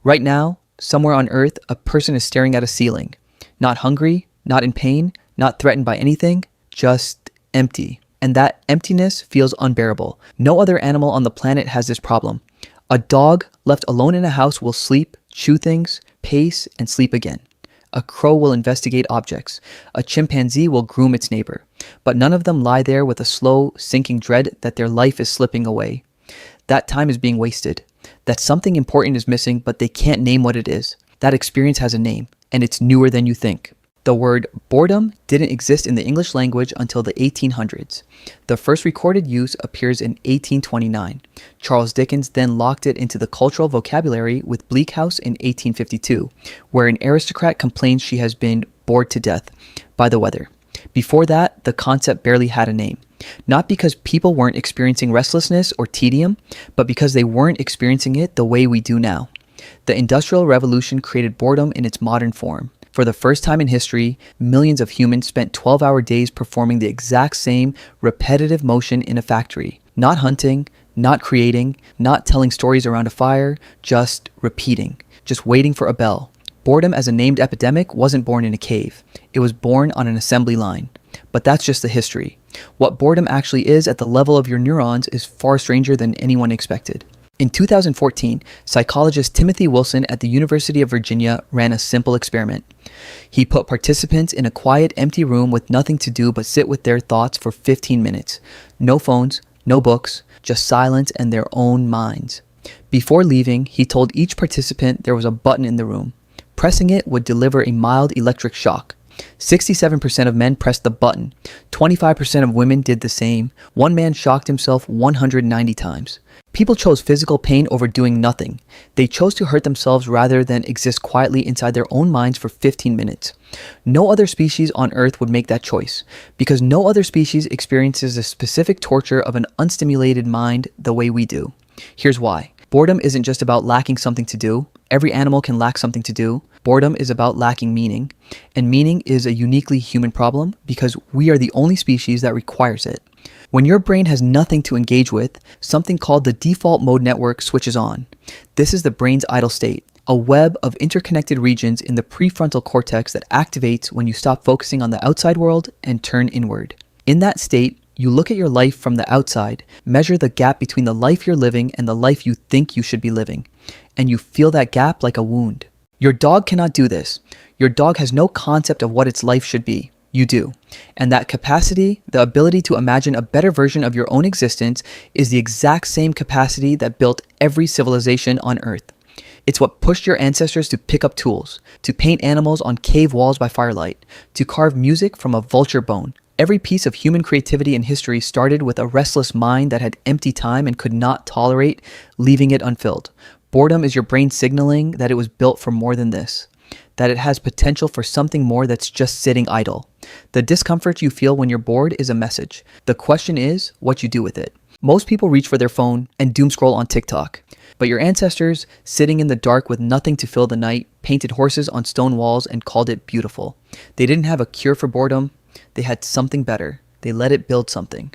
Right now, somewhere on Earth, a person is staring at a ceiling. Not hungry, not in pain, not threatened by anything, just empty. And that emptiness feels unbearable. No other animal on the planet has this problem. A dog left alone in a house will sleep, chew things, pace, and sleep again. A crow will investigate objects. A chimpanzee will groom its neighbor. But none of them lie there with a slow, sinking dread that their life is slipping away. That time is being wasted. That something important is missing, but they can't name what it is. That experience has a name, and it's newer than you think. The word boredom didn't exist in the English language until the 1800s. The first recorded use appears in 1829. Charles Dickens then locked it into the cultural vocabulary with Bleak House in 1852, where an aristocrat complains she has been bored to death by the weather. Before that, the concept barely had a name. Not because people weren't experiencing restlessness or tedium, but because they weren't experiencing it the way we do now. The Industrial Revolution created boredom in its modern form. For the first time in history, millions of humans spent 12-hour days performing the exact same repetitive motion in a factory. Not hunting, not creating, not telling stories around a fire, just repeating, just waiting for a bell. Boredom as a named epidemic wasn't born in a cave. It was born on an assembly line. But that's just the history. What boredom actually is at the level of your neurons is far stranger than anyone expected. In 2014, psychologist Timothy Wilson at the University of Virginia ran a simple experiment. He put participants in a quiet, empty room with nothing to do but sit with their thoughts for 15 minutes. No phones, no books, just silence and their own minds. Before leaving, he told each participant there was a button in the room. Pressing it would deliver a mild electric shock. 67% of men pressed the button. 25% of women did the same. One man shocked himself 190 times. People chose physical pain over doing nothing. They chose to hurt themselves rather than exist quietly inside their own minds for 15 minutes. No other species on Earth would make that choice, because no other species experiences the specific torture of an unstimulated mind the way we do. Here's why. Boredom isn't just about lacking something to do. Every animal can lack something to do. Boredom is about lacking meaning. And meaning is a uniquely human problem because we are the only species that requires it. When your brain has nothing to engage with, something called the default mode network switches on. This is the brain's idle state, a web of interconnected regions in the prefrontal cortex that activates when you stop focusing on the outside world and turn inward. In that state, you look at your life from the outside, measure the gap between the life you're living and the life you think you should be living, and you feel that gap like a wound. Your dog cannot do this. Your dog has no concept of what its life should be. You do. And that capacity, the ability to imagine a better version of your own existence, is the exact same capacity that built every civilization on Earth. It's what pushed your ancestors to pick up tools, to paint animals on cave walls by firelight, to carve music from a vulture bone. Every piece of human creativity in history started with a restless mind that had empty time and could not tolerate leaving it unfilled. Boredom is your brain signaling that it was built for more than this, that it has potential for something more that's just sitting idle. The discomfort you feel when you're bored is a message. The question is what you do with it. Most people reach for their phone and doom scroll on TikTok. But your ancestors, sitting in the dark with nothing to fill the night, painted horses on stone walls and called it beautiful. They didn't have a cure for boredom. They had something better. They let it build something.